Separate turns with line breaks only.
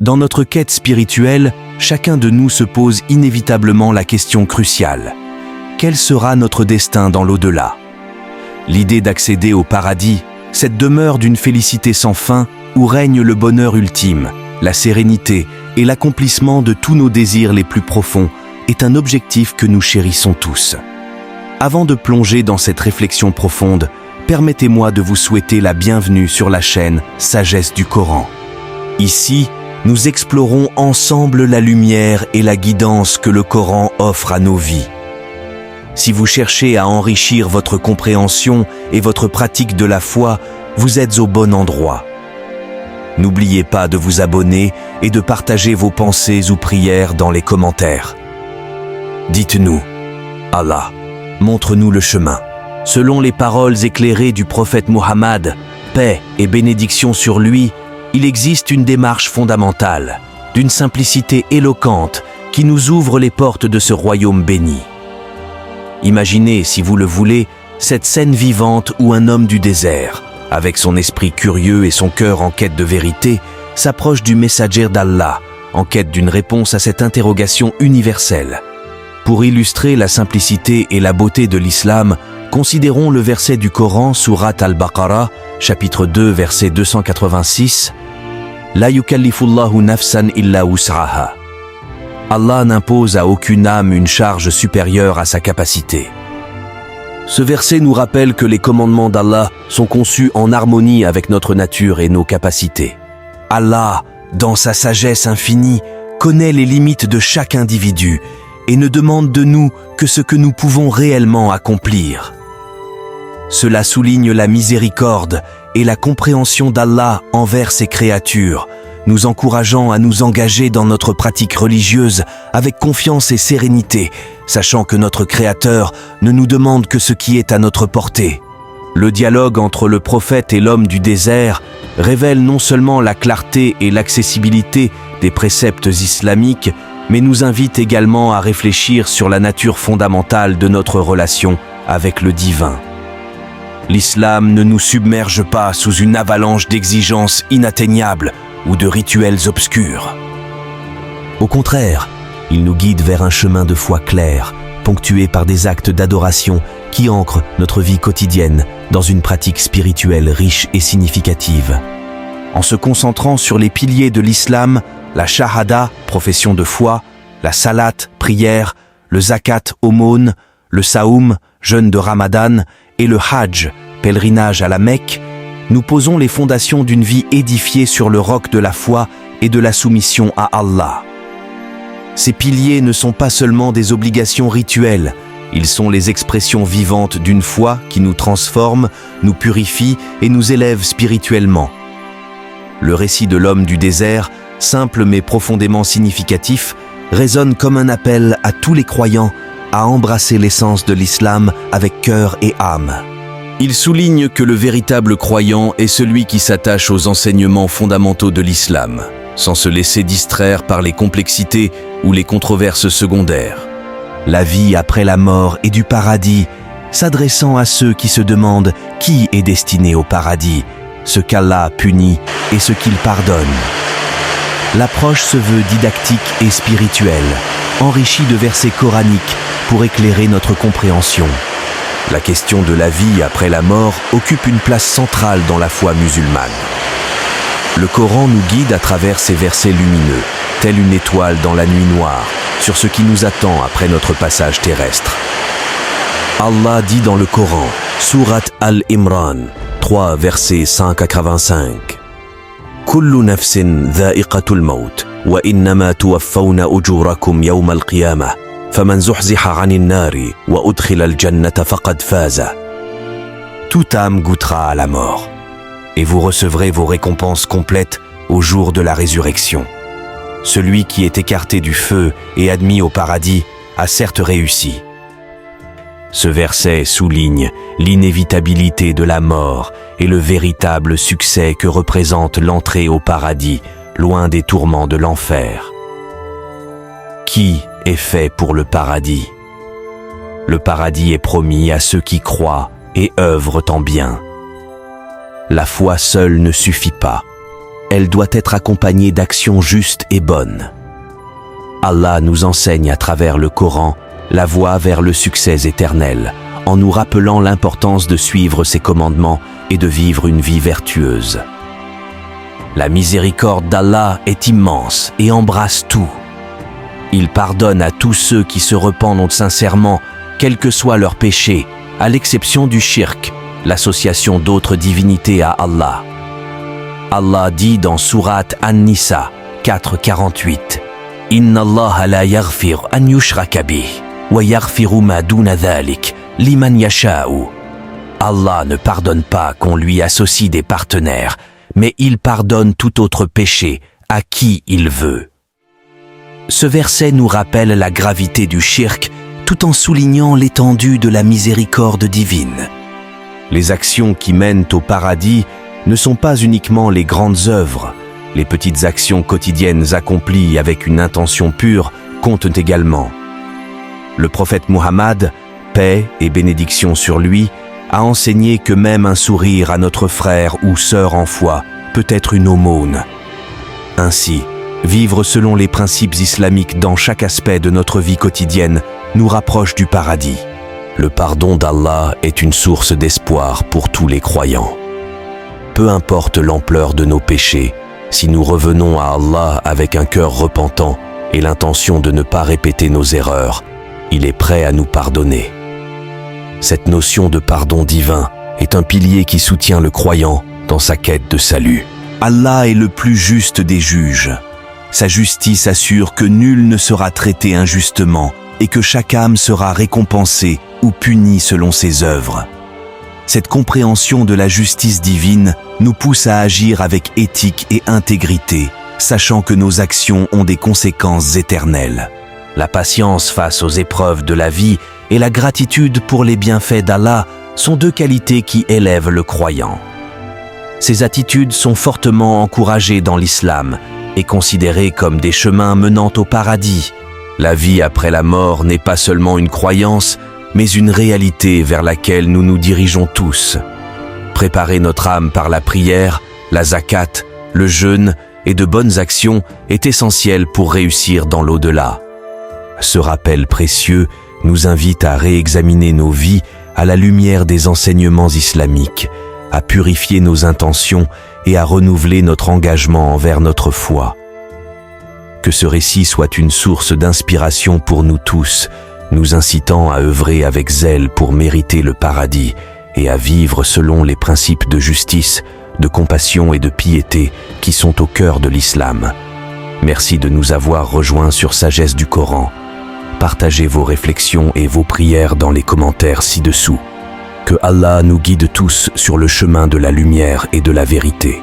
Dans notre quête spirituelle, chacun de nous se pose inévitablement la question cruciale. Quel sera notre destin dans l'au-delà? L'idée d'accéder au paradis, cette demeure d'une félicité sans fin où règne le bonheur ultime, la sérénité et l'accomplissement de tous nos désirs les plus profonds, est un objectif que nous chérissons tous. Avant de plonger dans cette réflexion profonde, permettez-moi de vous souhaiter la bienvenue sur la chaîne Sagesse du Coran. Ici, nous explorons ensemble la lumière et la guidance que le Coran offre à nos vies. Si vous cherchez à enrichir votre compréhension et votre pratique de la foi, vous êtes au bon endroit. N'oubliez pas de vous abonner et de partager vos pensées ou prières dans les commentaires. Dites-nous, Allah, montre-nous le chemin. Selon les paroles éclairées du prophète Muhammad, paix et bénédiction sur lui, il existe une démarche fondamentale, d'une simplicité éloquente, qui nous ouvre les portes de ce royaume béni. Imaginez, si vous le voulez, cette scène vivante où un homme du désert, avec son esprit curieux et son cœur en quête de vérité, s'approche du messager d'Allah, en quête d'une réponse à cette interrogation universelle. Pour illustrer la simplicité et la beauté de l'islam, considérons le verset du Coran, sourate Al-Baqarah, chapitre 2, verset 286. La yukallifullahu nafsan illa wus'aha. Allah n'impose à aucune âme une charge supérieure à sa capacité. Ce verset nous rappelle que les commandements d'Allah sont conçus en harmonie avec notre nature et nos capacités. Allah, dans sa sagesse infinie, connaît les limites de chaque individu et ne demande de nous que ce que nous pouvons réellement accomplir. Cela souligne la miséricorde et la compréhension d'Allah envers ses créatures, nous encourageant à nous engager dans notre pratique religieuse avec confiance et sérénité, sachant que notre Créateur ne nous demande que ce qui est à notre portée. Le dialogue entre le prophète et l'homme du désert révèle non seulement la clarté et l'accessibilité des préceptes islamiques, mais nous invite également à réfléchir sur la nature fondamentale de notre relation avec le divin. L'islam ne nous submerge pas sous une avalanche d'exigences inatteignables ou de rituels obscurs. Au contraire, il nous guide vers un chemin de foi clair, ponctué par des actes d'adoration qui ancrent notre vie quotidienne dans une pratique spirituelle riche et significative. En se concentrant sur les piliers de l'islam, la shahada, profession de foi, la salat, prière, le zakat, aumône, le saoum, jeûne de Ramadan, et le hajj, pèlerinage à la Mecque, nous posons les fondations d'une vie édifiée sur le roc de la foi et de la soumission à Allah. Ces piliers ne sont pas seulement des obligations rituelles, ils sont les expressions vivantes d'une foi qui nous transforme, nous purifie et nous élève spirituellement. Le récit de l'homme du désert, simple mais profondément significatif, résonne comme un appel à tous les croyants à embrasser l'essence de l'islam avec cœur et âme. Il souligne que le véritable croyant est celui qui s'attache aux enseignements fondamentaux de l'islam, sans se laisser distraire par les complexités ou les controverses secondaires. La vie après la mort et du paradis, s'adressant à ceux qui se demandent qui est destiné au paradis, ce qu'Allah punit et ce qu'il pardonne. L'approche se veut didactique et spirituelle, enrichie de versets coraniques pour éclairer notre compréhension. La question de la vie après la mort occupe une place centrale dans la foi musulmane. Le Coran nous guide à travers ces versets lumineux, telle une étoile dans la nuit noire, sur ce qui nous attend après notre passage terrestre. Allah dit dans le Coran, sourate Al-Imran, 3 versets 5 à 85. Kullu nafsin dha'iqatul maut, wa innama tuwaffawna ujurakum yawma al-qiyamah. فَمَنْ زُحْزِحَ عَنِ النَّارِ وَأُدْخِلَ الْجَنَّةَ فَقَدْ فَازَ. Toute âme goûtera à la mort, et vous recevrez vos récompenses complètes au jour de la résurrection. Celui qui est écarté du feu et admis au paradis a certes réussi. Ce verset souligne l'inévitabilité de la mort et le véritable succès que représente l'entrée au paradis, loin des tourments de l'enfer. Qui est fait pour le paradis? Le paradis est promis à ceux qui croient et œuvrent en bien. La foi seule ne suffit pas. elle doit être accompagnée d'actions justes et bonnes. Allah nous enseigne à travers le Coran la voie vers le succès éternel, en nous rappelant l'importance de suivre ses commandements et de vivre une vie vertueuse. La miséricorde d'Allah est immense et embrasse tout. Il pardonne à tous ceux qui se repentent sincèrement, quel que soit leur péché, à l'exception du shirk, l'association d'autres divinités à Allah. Allah dit dans sourate An-Nisa 4:48 « Inna Allah la yaghfir an yushraka bih, wa yaghfiru ma duna dhalik, liman yasha'u » Allah ne pardonne pas qu'on lui associe des partenaires, mais il pardonne tout autre péché à qui il veut. Ce verset nous rappelle la gravité du shirk tout en soulignant l'étendue de la miséricorde divine. Les actions qui mènent au paradis ne sont pas uniquement les grandes œuvres. Les petites actions quotidiennes accomplies avec une intention pure comptent également. Le prophète Muhammad, paix et bénédiction sur lui, a enseigné que même un sourire à notre frère ou sœur en foi peut être une aumône. Ainsi, vivre selon les principes islamiques dans chaque aspect de notre vie quotidienne nous rapproche du paradis. Le pardon d'Allah est une source d'espoir pour tous les croyants. Peu importe l'ampleur de nos péchés, si nous revenons à Allah avec un cœur repentant et l'intention de ne pas répéter nos erreurs, il est prêt à nous pardonner. Cette notion de pardon divin est un pilier qui soutient le croyant dans sa quête de salut. Allah est le plus juste des juges. Sa justice assure que nul ne sera traité injustement et que chaque âme sera récompensée ou punie selon ses œuvres. Cette compréhension de la justice divine nous pousse à agir avec éthique et intégrité, sachant que nos actions ont des conséquences éternelles. La patience face aux épreuves de la vie et la gratitude pour les bienfaits d'Allah sont deux qualités qui élèvent le croyant. Ces attitudes sont fortement encouragées dans l'islam et considérées comme des chemins menant au paradis. La vie après la mort n'est pas seulement une croyance, mais une réalité vers laquelle nous nous dirigeons tous. Préparer notre âme par la prière, la zakat, le jeûne et de bonnes actions est essentiel pour réussir dans l'au-delà. Ce rappel précieux nous invite à réexaminer nos vies à la lumière des enseignements islamiques, à purifier nos intentions et à renouveler notre engagement envers notre foi. Que ce récit soit une source d'inspiration pour nous tous, nous incitant à œuvrer avec zèle pour mériter le paradis et à vivre selon les principes de justice, de compassion et de piété qui sont au cœur de l'islam. Merci de nous avoir rejoints sur Sagesse du Coran. Partagez vos réflexions et vos prières dans les commentaires ci-dessous. Que Allah nous guide tous sur le chemin de la lumière et de la vérité.